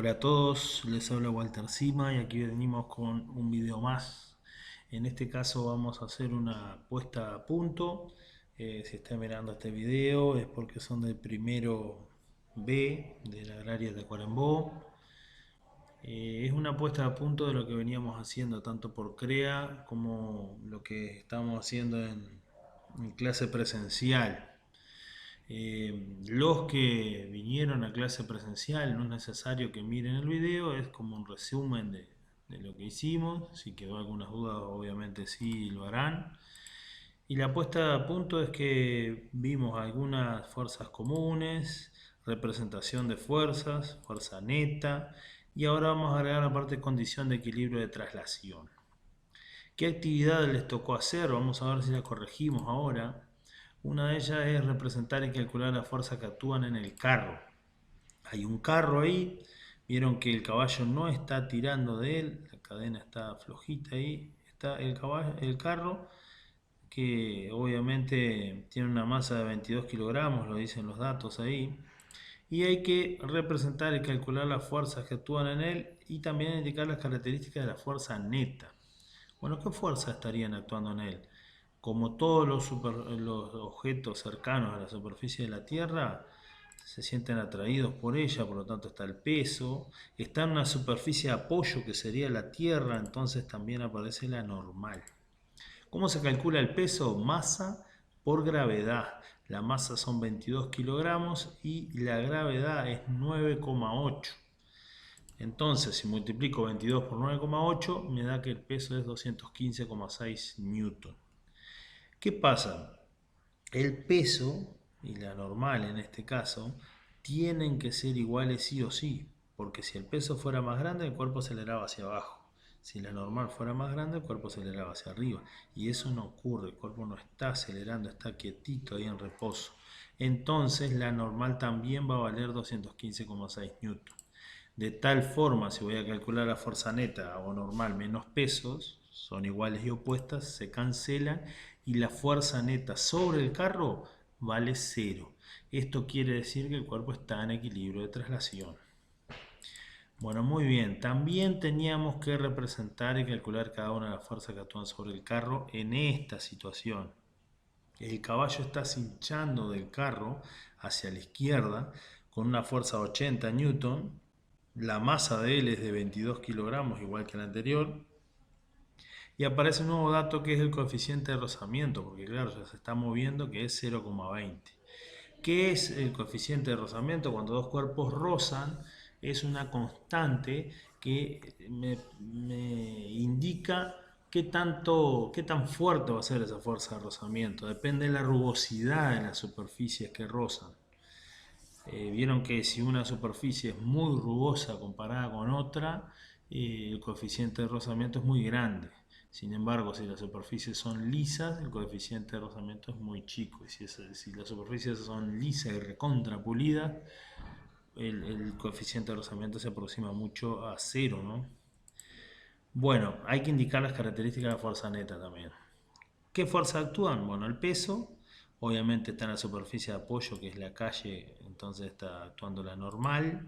Hola a todos, les habla Walter Sima y aquí venimos con un video más. En este caso vamos a hacer una puesta a punto. Si están mirando este video es porque son del primero B de la agraria de Tacuarembó. Es una puesta a punto de lo que veníamos haciendo tanto por CREA como lo que estamos haciendo en clase presencial. Los que vinieron a clase presencial, no es necesario que miren el video, es como un resumen de lo que hicimos. Si quedó algunas dudas, obviamente sí lo harán. Y la puesta a punto es que vimos algunas fuerzas comunes, representación de fuerzas, fuerza neta, y ahora vamos a agregar la parte de condición de equilibrio de traslación. ¿Qué actividad les tocó hacer? Vamos a ver si la corregimos ahora. Una de ellas es representar y calcular las fuerzas que actúan en el carro. Hay un carro ahí, vieron que el caballo no está tirando de él, la cadena está flojita ahí, está el carro que obviamente tiene una masa de 22 kilogramos, lo dicen los datos ahí, y hay que representar y calcular las fuerzas que actúan en él y también indicar las características de la fuerza neta. Bueno, ¿qué fuerzas estarían actuando en él? Como todos los objetos cercanos a la superficie de la Tierra, se sienten atraídos por ella, por lo tanto está el peso. Está en una superficie de apoyo que sería la Tierra, entonces también aparece la normal. ¿Cómo se calcula el peso? Masa por gravedad. La masa son 22 kilogramos y la gravedad es 9,8. Entonces, si multiplico 22 por 9,8, me da que el peso es 215,6 newton. ¿Qué pasa? El peso y la normal en este caso tienen que ser iguales sí o sí, porque si el peso fuera más grande el cuerpo aceleraba hacia abajo, si la normal fuera más grande el cuerpo aceleraba hacia arriba, y eso no ocurre, el cuerpo no está acelerando, está quietito ahí en reposo. Entonces la normal también va a valer 215,6 newton. De tal forma, si voy a calcular la fuerza neta, hago normal menos pesos, son iguales y opuestas, se cancelan y la fuerza neta sobre el carro vale 0. Esto quiere decir que el cuerpo está en equilibrio de traslación. Bueno, muy bien. También teníamos que representar y calcular cada una de las fuerzas que actúan sobre el carro en esta situación. El caballo está cinchando del carro hacia la izquierda con una fuerza de 80 newton. La masa de él es de 22 kilogramos, igual que la anterior. Y aparece un nuevo dato que es el coeficiente de rozamiento, porque claro, ya se está moviendo, que es 0,20. ¿Qué es el coeficiente de rozamiento? Cuando dos cuerpos rozan, es una constante que me indica qué tan fuerte va a ser esa fuerza de rozamiento. Depende de la rugosidad de las superficies que rozan. Vieron que si una superficie es muy rugosa comparada con otra, el coeficiente de rozamiento es muy grande. Sin embargo, si las superficies son lisas, el coeficiente de rozamiento es muy chico. Y si las superficies son lisas y recontrapulidas, el coeficiente de rozamiento se aproxima mucho a 0, ¿no? Bueno, hay que indicar las características de la fuerza neta también. ¿Qué fuerza actúan? Bueno, el peso, obviamente está en la superficie de apoyo, que es la calle, entonces está actuando la normal.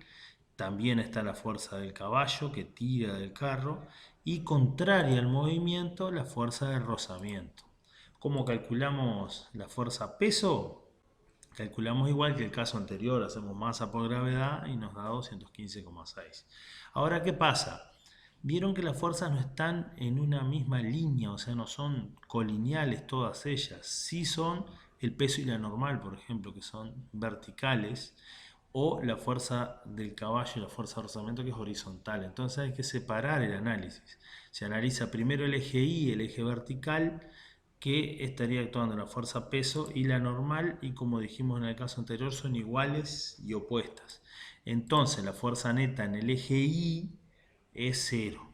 También está la fuerza del caballo que tira del carro y contraria al movimiento, la fuerza de rozamiento. ¿Cómo calculamos la fuerza peso? Calculamos igual que el caso anterior, hacemos masa por gravedad y nos da 215,6. Ahora, ¿qué pasa? Vieron que las fuerzas no están en una misma línea, o sea, no son colineales todas ellas. Sí son el peso y la normal, por ejemplo, que son verticales, o la fuerza del caballo y la fuerza de rozamiento, que es horizontal. Entonces hay que separar el análisis. Se analiza primero el eje Y, el eje vertical, que estaría actuando la fuerza peso y la normal, y como dijimos en el caso anterior, son iguales y opuestas. Entonces la fuerza neta en el eje Y es 0.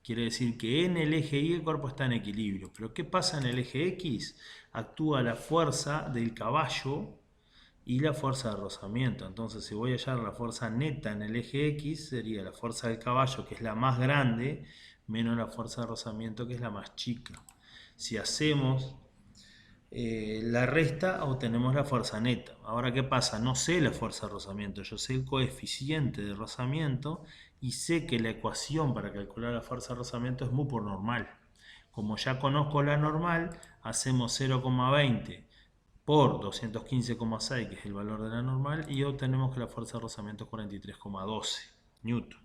Quiere decir que en el eje Y el cuerpo está en equilibrio. Pero ¿qué pasa en el eje X? Actúa la fuerza del caballo y la fuerza de rozamiento. Entonces, si voy a hallar la fuerza neta en el eje X, sería la fuerza del caballo, que es la más grande, menos la fuerza de rozamiento, que es la más chica. Si hacemos la resta obtenemos la fuerza neta. Ahora, ¿qué pasa? No sé la fuerza de rozamiento, yo sé el coeficiente de rozamiento y sé que la ecuación para calcular la fuerza de rozamiento es mu por normal. Como ya conozco la normal, hacemos 0,20 por 215,6, que es el valor de la normal, y obtenemos que la fuerza de rozamiento es 43,12 newton.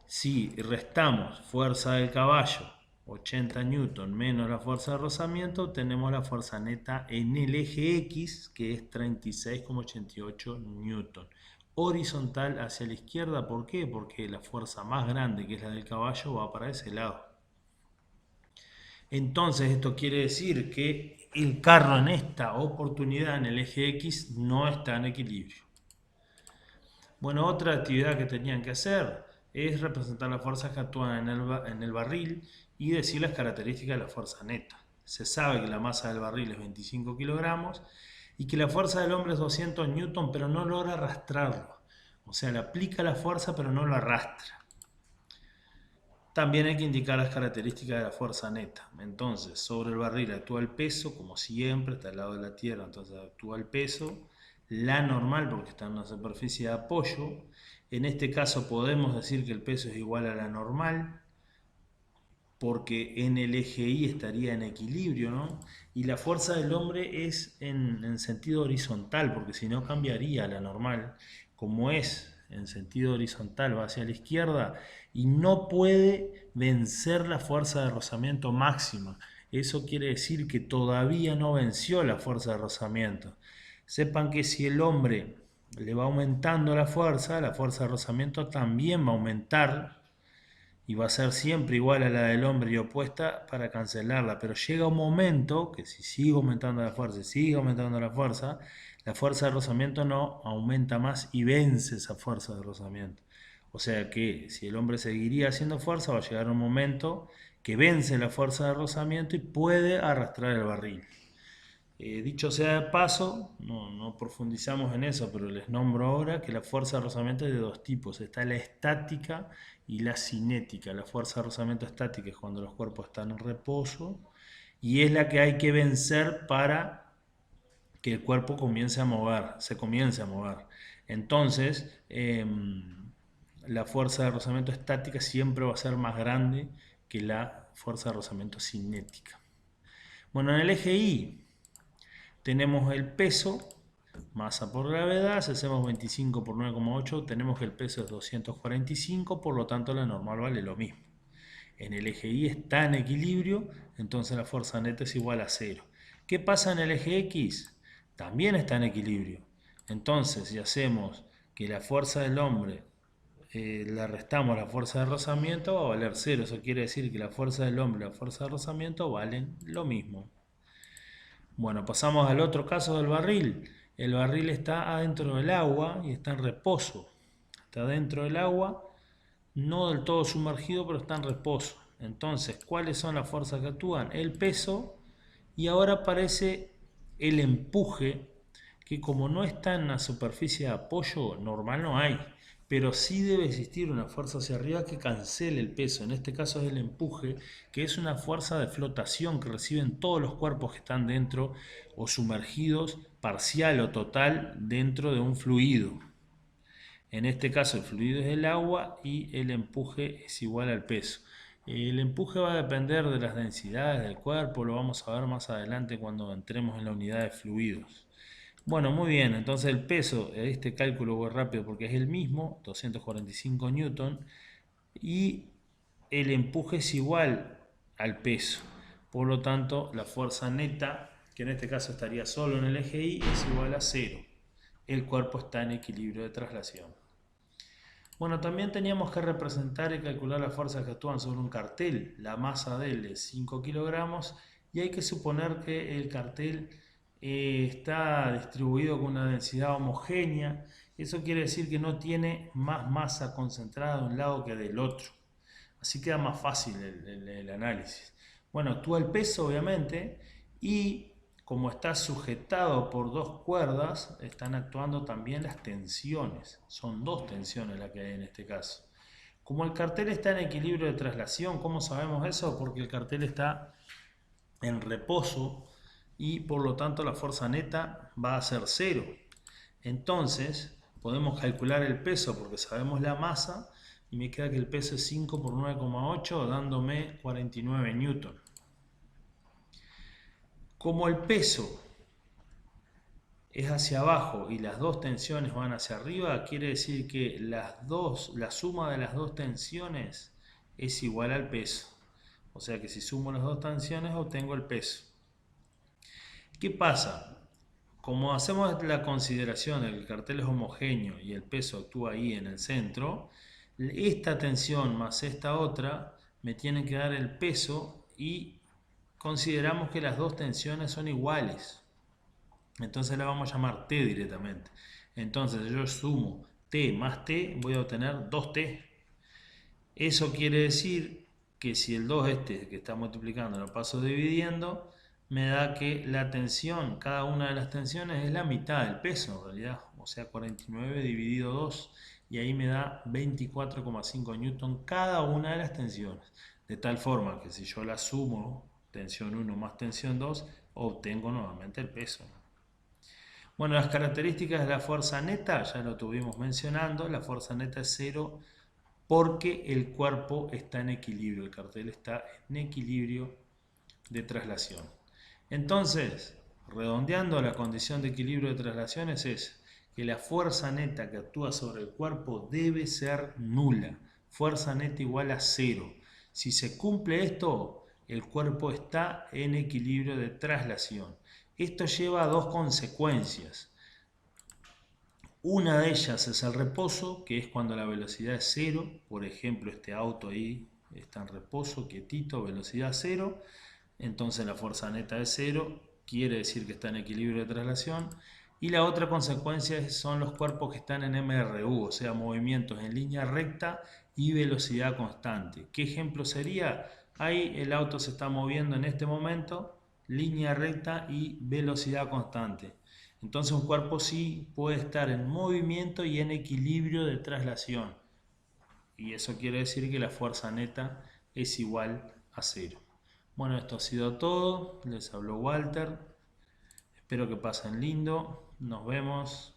Si restamos fuerza del caballo, 80 newton, menos la fuerza de rozamiento, tenemos la fuerza neta en el eje X, que es 36,88 newton. Horizontal hacia la izquierda, ¿por qué? Porque la fuerza más grande, que es la del caballo, va para ese lado. Entonces esto quiere decir que el carro en esta oportunidad en el eje X no está en equilibrio. Bueno, otra actividad que tenían que hacer es representar las fuerzas que actúan en el barril y decir las características de la fuerza neta. Se sabe que la masa del barril es 25 kilogramos y que la fuerza del hombre es 200 newton, pero no logra arrastrarlo. O sea, le aplica la fuerza, pero no lo arrastra. También hay que indicar las características de la fuerza neta. Entonces, sobre el barril actúa el peso, como siempre, está al lado de la tierra, entonces actúa el peso. La normal, porque está en una superficie de apoyo. En este caso podemos decir que el peso es igual a la normal, porque en el eje Y estaría en equilibrio, ¿no? Y la fuerza del hombre es en sentido horizontal, porque si no cambiaría la normal. Como es en sentido horizontal, va hacia la izquierda y no puede vencer la fuerza de rozamiento máxima. Eso quiere decir que todavía no venció la fuerza de rozamiento. Sepan que si el hombre le va aumentando la fuerza de rozamiento también va a aumentar y va a ser siempre igual a la del hombre y opuesta para cancelarla, pero llega un momento que si sigue aumentando la fuerza, la fuerza de rozamiento no aumenta más y vence esa fuerza de rozamiento. O sea que si el hombre seguiría haciendo fuerza, va a llegar un momento que vence la fuerza de rozamiento y puede arrastrar el barril. Dicho sea de paso, no profundizamos en eso, pero les nombro ahora que la fuerza de rozamiento es de dos tipos. Está la estática y la cinética. La fuerza de rozamiento estática es cuando los cuerpos están en reposo y es la que hay que vencer para que el cuerpo se comience a mover. Entonces, la fuerza de rozamiento estática siempre va a ser más grande que la fuerza de rozamiento cinética. Bueno, en el eje Y tenemos el peso, masa por gravedad, si hacemos 25 por 9,8, tenemos que el peso es 245, por lo tanto la normal vale lo mismo. En el eje Y está en equilibrio, entonces la fuerza neta es igual a 0. ¿Qué pasa en el eje X? También está en equilibrio. Entonces, si hacemos que la fuerza del hombre la restamos la fuerza de rozamiento, va a valer 0. Eso quiere decir que la fuerza del hombre y la fuerza de rozamiento valen lo mismo. Bueno, pasamos al otro caso del barril. El barril está adentro del agua y está en reposo. Está dentro del agua, no del todo sumergido, pero está en reposo. Entonces, ¿cuáles son las fuerzas que actúan? El peso, y ahora aparece el empuje, que como no está en la superficie de apoyo, normal no hay. Pero sí debe existir una fuerza hacia arriba que cancele el peso. En este caso es el empuje, que es una fuerza de flotación que reciben todos los cuerpos que están dentro o sumergidos, parcial o total, dentro de un fluido. En este caso el fluido es el agua y el empuje es igual al peso. El empuje va a depender de las densidades del cuerpo, lo vamos a ver más adelante cuando entremos en la unidad de fluidos. Bueno, muy bien, entonces el peso, este cálculo voy rápido porque es el mismo, 245 newton, y el empuje es igual al peso. Por lo tanto, la fuerza neta, que en este caso estaría solo en el eje Y, es igual a 0. El cuerpo está en equilibrio de traslación. Bueno, también teníamos que representar y calcular las fuerzas que actúan sobre un cartel. La masa de él es 5 kilogramos y hay que suponer que el cartel está distribuido con una densidad homogénea. Eso quiere decir que no tiene más masa concentrada de un lado que del otro. Así queda más fácil el análisis. Bueno, actúa el peso obviamente y como está sujetado por dos cuerdas, están actuando también las tensiones. Son dos tensiones las que hay en este caso. Como el cartel está en equilibrio de traslación, ¿cómo sabemos eso? Porque el cartel está en reposo y por lo tanto la fuerza neta va a ser 0. Entonces podemos calcular el peso porque sabemos la masa y me queda que el peso es 5 por 9,8 dándome 49 newton. Como el peso es hacia abajo y las dos tensiones van hacia arriba, quiere decir que la suma de las dos tensiones es igual al peso. O sea que si sumo las dos tensiones obtengo el peso. ¿Qué pasa? Como hacemos la consideración de que el cartel es homogéneo y el peso actúa ahí en el centro, esta tensión más esta otra me tienen que dar el peso y consideramos que las dos tensiones son iguales. Entonces la vamos a llamar T directamente. Entonces yo sumo T más T, voy a obtener 2T. Eso quiere decir que si el 2 que está multiplicando lo paso dividiendo, me da que la tensión, cada una de las tensiones es la mitad del peso en realidad. O sea, 49 dividido 2. Y ahí me da 24,5 newton cada una de las tensiones. De tal forma que si yo la sumo, tensión 1 más tensión 2, obtengo nuevamente el peso. Bueno, las características de la fuerza neta, ya lo estuvimos mencionando, la fuerza neta es 0 porque el cuerpo está en equilibrio, el cartel está en equilibrio de traslación. Entonces, redondeando la condición de equilibrio de traslaciones es que la fuerza neta que actúa sobre el cuerpo debe ser nula, fuerza neta igual a 0. Si se cumple esto, el cuerpo está en equilibrio de traslación. Esto lleva a dos consecuencias. Una de ellas es el reposo, que es cuando la velocidad es 0. Por ejemplo, este auto ahí está en reposo, quietito, velocidad 0. Entonces la fuerza neta es 0, quiere decir que está en equilibrio de traslación. Y la otra consecuencia son los cuerpos que están en MRU, o sea, movimientos en línea recta y velocidad constante. ¿Qué ejemplo sería? Ahí el auto se está moviendo en este momento, línea recta y velocidad constante. Entonces un cuerpo sí puede estar en movimiento y en equilibrio de traslación. Y eso quiere decir que la fuerza neta es igual a 0. Bueno, esto ha sido todo. Les habló Walter. Espero que pasen lindo. Nos vemos.